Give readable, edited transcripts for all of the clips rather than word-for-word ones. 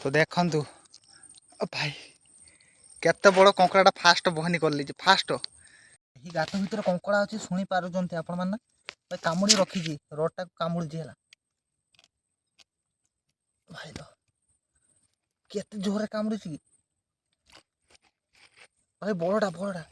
तो देखु भाई केते बड़ कंकड़ा फास्ट बहनी कर ली फास्ट गात भर कंकड़ा अच्छी शुणी पार्टी आपण मैंने कामुड़ी रखी रडटा कामुड़ी है भाई केते जोर कामुड़ी भाई बड़टा बड़टा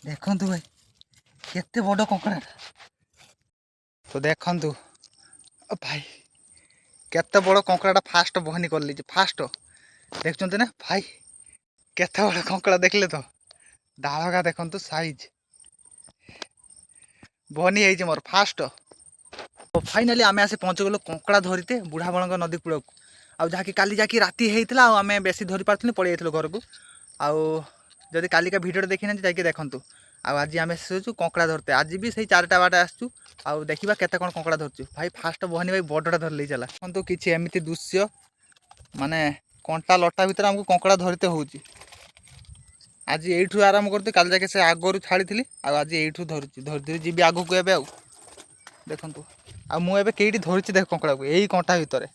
देखु भाई केते बड़ कंकड़ा तो देखु भाई केते बड़ कंकड़ा फास्ट बहनी कर ली फास्ट देखते ना भाई केते बड़ कंकड़ा देखले तो डालगा देखु साइज बहनी है मोर फास्ट तो फाइनाली आम आसी पहुँचगलु कंकड़ा धरते बुढ़ा बड़ंग नदी कूल को आउ जहाँकि काली जाकि राति होता आम बेसी धरी पार्थ पलि जाइलु घर को आदि कालिका भिडियो देखी ना जाकि देखु आज आम आसु कंकड़ा धरते आज भी से 4टा बाटे आसु आउ देखा केते कौन कंकड़ा धरचु भाई फास्ट बहनी भाई बड़टा धर ली चला देखो किसी एमती दृश्य माने कंटा लटा भितर आमको कंकड़ा धरते होची आज यू आरंभ करते काली जाके से आगरू छाड़ी आज यू धरुची धरी धरी जी आग को ए देखु आ मुझे कईटी धरी देख कंकड़ा को यही कंटा भितर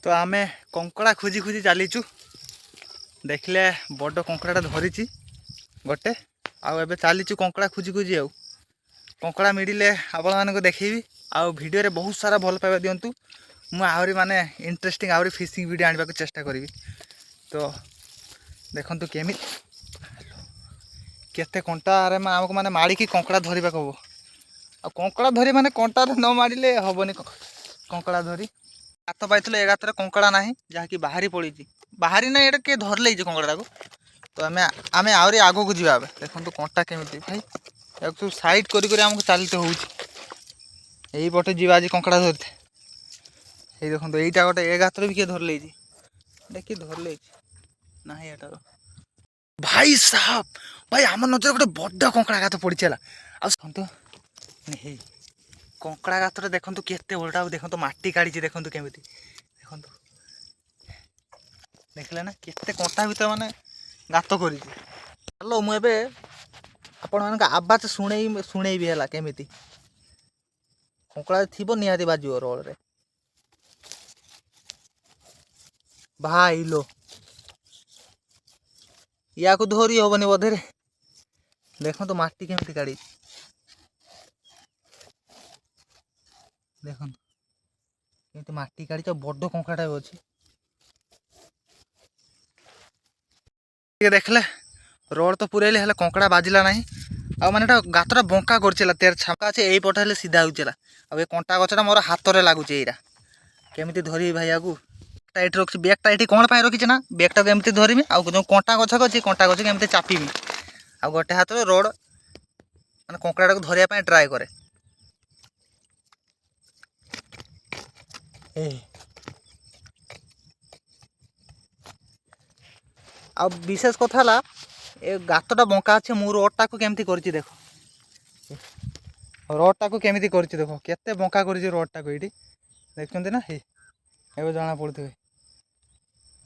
तो आम कंकड़ा खोजी खोजी चलीचु देखले बड़ कंकड़ा धरी गोटे आबे चलीचु कंकड़ा खोजी खोजी आउ कंकड़ा मिले आपण मानको देखी आउ वीडियो बहुत सारा भल पाइबा दिंतु मुझे आहरी माने इंटरेस्टिंग आहरी फिशिंग वीडियो आने को चेष्टा करी तो देखु केमी केते कंटारे आमको माने माड़िकी कंकड़ा धरवा हम आ कंकड़ा धरी माने कंटार न माड़े हेनी कंकड़ा धरी गात पाई ए गातर कंकड़ा ना जहाँकि बाहरी पड़ी बाहरी ना ये किए धर ले कंकड़ा को तो आम आम आहरी आग को जा देखो कंटा केमी भाई सब साइड कर चलते हो पटे जी आज कंकड़ा धरते ये देखो यहीटा गोटे ए गातर भी किए धर ले किए धर ले ना एटार भाई साहब भाई आम नजर गोटे बड़ कंकड़ा गात पड़ी चला तो कंकड़ा गातर देखो केते बड़ा देखो माटी काढ़ी देखो केमी देखो देखले ना केते कंटा भर माने गात कर चलो मुझे आपण मान आवाज शुणे भी है केमी कंकड़ा थी निहाती बाजो रोल रे भाई लो या को धरी हेनी बोधे देखो तो माटी केमी काढ़ी देखो केमी माटी काढ़ी बड़ कंकड़ा अच्छी देखले रोड तो पुरेली हेल्ले कंकड़ा बाजिला ना आ माने गातटा बंका कर तेर छापा अच्छे यही पटे सीधा होचला आ कंटा गछटा मोर हाथ में लगुच यहाँ केमी धरी भाई आगू टाइट रखी बैगटा ये कौन पाई रखी ना बैगटा को एमती धरमी आ जो कंटा गछ अच्छी कंटा गछ एमती चापीमी आ गोटे हाथ में रोड मैंने कंकड़ा को धरिया ट्राए करे आ विशेष कथा है ए गातटा बंका अच्छे मु रोडटा को केमती करछि देखो रोडटा को केमती करछि देखो केते बंका करछि रोडटा को ये देखते ना हे एवं जना पड़े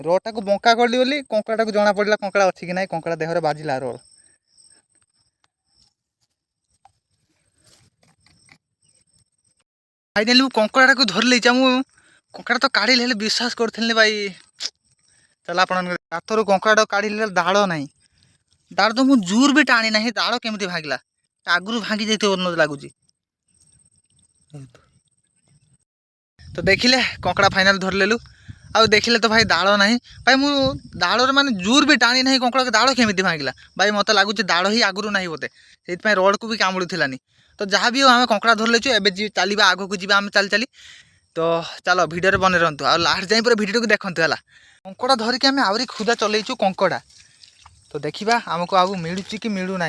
रोडटा को बंका करली बोली कंकड़ा को जना पड़ा कंकड़ा अच्छी कि ना कंकड़ा देहरे बाजिला रोड फाइनाली मु कंकड़ा को धर ली कंकड़ा तो काढ़ी ले विश्वास करी भाई चल आप गातर कंकड़ा काढ़ी दाड़ ना दाड़ तो मुझे जोर भी टाणी ना दाड़ केमी भागला आगु भांगी जाइए लगुच तो देखिले कंकड़ा फाइनाल धरलेलु आ देखिले तो भाई दाड़ ना भाई मु दाड़ माने जोर भी टाणी ना कंकड़ा के दाड़ केमी भांगला भाई मत लगुच दाड़ ही आगु ना बोते से रोड को भी कामुड़ूलानी तो जहाँ भी आम कंकड़ा धर लेचु एवं चलवा आग को जी आम चली चली तो चलो भिडियो बने रुँ आ लास्ट जाए पूरा भिडियो को देखते है कंकड़ा धरिकी आम आहरी खुदा चलैचु कंकड़ा तो देखा आमको आगु मिलूँ कि मिलूना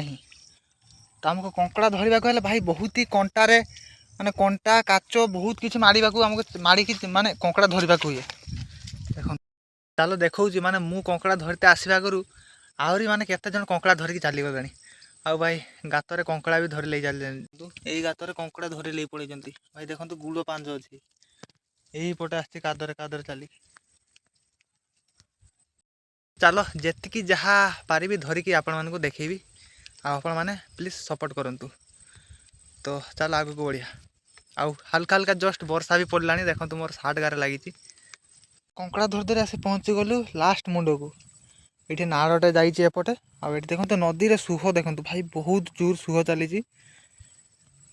तो आमको कंकड़ा धरवा भाई बहुत ही कंटारे ମାନେ କଣ୍ଟା କାଚ ବହୁତ କିଛି ମାଡ଼ିବାକୁ ଆମକୁ ମାଡ଼ିକି ମାନେ କଙ୍କଡ଼ା ଧରିବାକୁ ହୁଏ। ଦେଖନ୍ତୁ ଚାଲ ଦେଖାଉଛି ମାନେ ମୁଁ କଙ୍କଡ଼ା ଧରିତେ ଆସିବା ଆଗରୁ ଆହୁରି ମାନେ କେତେ ଜଣ କଙ୍କଡ଼ା ଧରିକି ଚାଲିଗଲେଣି। ଆଉ ଭାଇ ଗାତରେ କଙ୍କଡ଼ା ବି ଧରି ନେଇ ଚାଲିଛନ୍ତି। ଏଇ ଗାତରେ କଙ୍କଡ଼ା ଧରି ନେଇ ପଳେଇଛନ୍ତି ଭାଇ। ଦେଖନ୍ତୁ ଗୁଡ଼ ପାଞ୍ଚ ଅଛି, ଏଇପଟେ ଆସିଛି କାଦରେ କାଦରେ ଚାଲି। ଚାଲ ଯେତିକି ଯାହା ପାରିବି ଧରିକି ଆପଣମାନଙ୍କୁ ଦେଖେଇବି, ଆଉ ଆପଣମାନେ ପ୍ଲିଜ୍ ସପୋର୍ଟ କରନ୍ତୁ। ତ ଚାଲ ଆଗକୁ ବଢ଼ିଆ। ଆଉ ହାଲକା ହାଲକା ଜଷ୍ଟ ବର୍ଷା ବି ପଡ଼ିଲାଣି। ଦେଖନ୍ତୁ ମୋର ସାର୍ଟ ଗାରେ ଲାଗିଛି। କଙ୍କଡ଼ା ଧରି ଧରି ଆସି ପହଞ୍ଚିଗଲୁ ଲାଷ୍ଟ ମୁଣ୍ଡକୁ। ଏଠି ନାଳଟେ ଯାଇଛି ଏପଟେ। ଆଉ ଏଠି ଦେଖନ୍ତୁ ନଦୀରେ ସୁହ ଦେଖନ୍ତୁ ଭାଇ, ବହୁତ ଜୋର ସୁହ ଚାଲିଛି।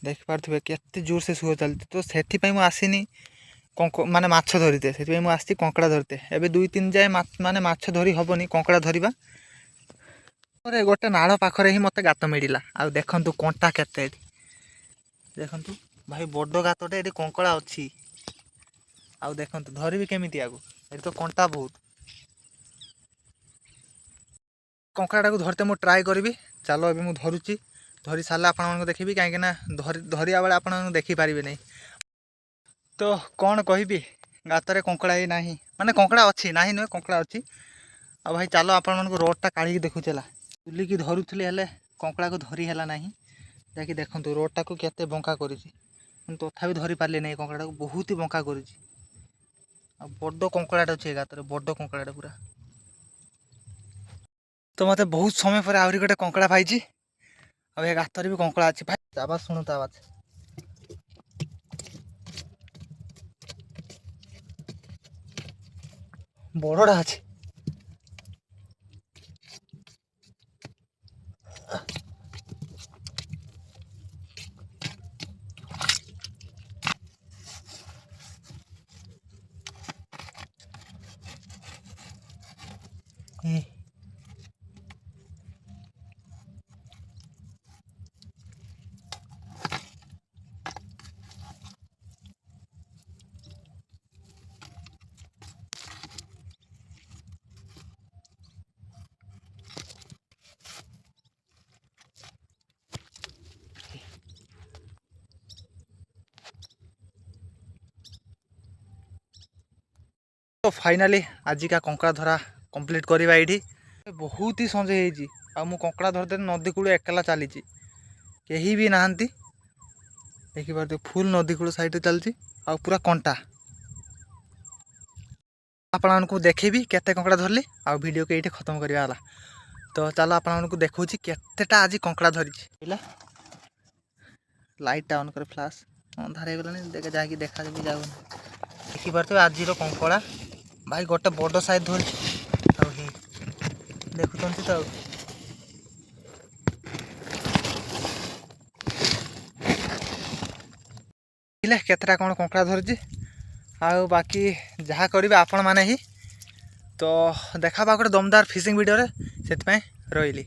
ଦେଖିପାରୁଥିବେ କେତେ ଜୋର ସେ ସୁହ ଚାଲିଛି। ତ ସେଥିପାଇଁ ମୁଁ ଆସିନି ମାନେ ମାଛ ଧରିତେ, ସେଥିପାଇଁ ମୁଁ ଆସିଛି କଙ୍କଡ଼ା ଧରିତେ। ଏବେ 2-3 ଯାଏ ମାନେ ମାଛ ଧରି ହେବନି, କଙ୍କଡ଼ା ଧରିବା। ଗୋଟେ ନାଳ ପାଖରେ ହିଁ ମୋତେ ଗାତ ମିଳିଲା। ଆଉ ଦେଖନ୍ତୁ କଣ୍ଟା କେତେ ଏଠି। ଦେଖନ୍ତୁ ଭାଇ ବଡ଼ ଗାତଟେ, ଏଠି କଙ୍କଡ଼ା ଅଛି। ଆଉ ଦେଖନ୍ତୁ ଧରିବି କେମିତି ଆକୁ, ଏଠି ତ କଣ୍ଟା ବହୁତ। କଙ୍କଡ଼ାଟାକୁ ଧରିତେ ମୁଁ ଟ୍ରାଏ କରିବି। ଚାଲ ଏବେ ମୁଁ ଧରୁଛି। ଧରି ସାରିଲେ ଆପଣମାନଙ୍କୁ ଦେଖିବି, କାହିଁକିନା ଧରିବା ବେଳେ ଆପଣମାନଙ୍କୁ ଦେଖିପାରିବେ ନାହିଁ। ତ କ'ଣ କହିବି, ଗାତରେ କଙ୍କଡ଼ା ହିଁ ନାହିଁ। ମାନେ କଙ୍କଡ଼ା ଅଛି, ନାହିଁ ନୁହେଁ, କଙ୍କଡ଼ା ଅଛି। ଆଉ ଭାଇ ଚାଲ ଆପଣମାନଙ୍କୁ ରୋଡ଼ଟା କାଢ଼ିକି ଦେଖୁଛି ହେଲା। ବୁଲିକି ଧରୁଥିଲି ହେଲେ କଙ୍କଡ଼ାକୁ ଧରି ହେଲା ନାହିଁ। ଯାଇକି ଦେଖନ୍ତୁ ରୋଡ଼ଟାକୁ କେତେ ବଙ୍କା କରିଛି। ତଥାପି ଧରି ପାରିଲି ନାହିଁ କଙ୍କଡ଼ାଟାକୁ, ବହୁତ ହି ବଙ୍କା କରିଛି। ଆଉ ବଡ଼ କଙ୍କଡ଼ାଟା ଅଛି ଏ ଗାତରେ, ବଡ଼ କଙ୍କଡ଼ାଟା ପୁରା। ତ ମୋତେ ବହୁତ ସମୟ ପରେ ଆହୁରି ଗୋଟେ କଙ୍କଡ଼ା ପାଇଛି। ଆଉ ଏ ଗାତରେ ବି କଙ୍କଡ଼ା ଅଛି ଭାଇ। ଆବାଜ ଶୁଣୁ ତା ଆବାଜ। ବଡ଼ଟା ଅଛି। ତ ଫାଇନାଲି ଆଜିକା କଙ୍କଡ଼ା ଧରା କମ୍ପ୍ଲିଟ୍ କରିବା ଏଇଠି। ବହୁତ ହି ସଞ୍ଜ ହେଇଛି। ଆଉ ମୁଁ କଙ୍କଡ଼ା ଧରିତେ ନଦୀ କୂଳ ଏକଲା ଚାଲିଛି, କେହି ବି ନାହାନ୍ତି। ଦେଖିପାରୁଥିବେ ଫୁଲ୍ ନଦୀ କୂଳ ସାଇଡ଼୍ରେ ଚାଲିଛି। ଆଉ ପୁରା କଣ୍ଟା। ଆପଣମାନଙ୍କୁ ଦେଖେଇବି କେତେ କଙ୍କଡ଼ା ଧରିଲି। ଆଉ ଭିଡ଼ିଓକୁ ଏଇଠି ଖତମ କରିବା ହେଲା। ତ ଚାଲ ଆପଣମାନଙ୍କୁ ଦେଖାଉଛି କେତେଟା ଆଜି କଙ୍କଡ଼ା ଧରିଛି। ହେଲା ଲାଇଟ୍ଟା ଅନ୍ କରେ, ଫ୍ଲାସ୍ ଅନ୍ଧାର ହେଇଗଲାଣି, ଯାଇକି ଦେଖାବି ଯାଉନି। ଦେଖିପାରୁଥିବେ ଆଜିର କଙ୍କଡ଼ା ଭାଇ ଗୋଟେ ବଡ଼ ସାଇଜ୍ ଧରିଛି। ଆଉ ଦେଖୁଛନ୍ତି ତ, ଆଉ ଦେଖିଲେ କେତେଟା କ'ଣ କଙ୍କଡ଼ା ଧରିଛି। ଆଉ ବାକି ଯାହା କରିବେ ଆପଣମାନେ ହିଁ। ତ ଦେଖାବା ଗୋଟେ ଦମଦାର ଫିସିଂ ଭିଡ଼ିଓରେ, ସେଥିପାଇଁ ରହିଲି।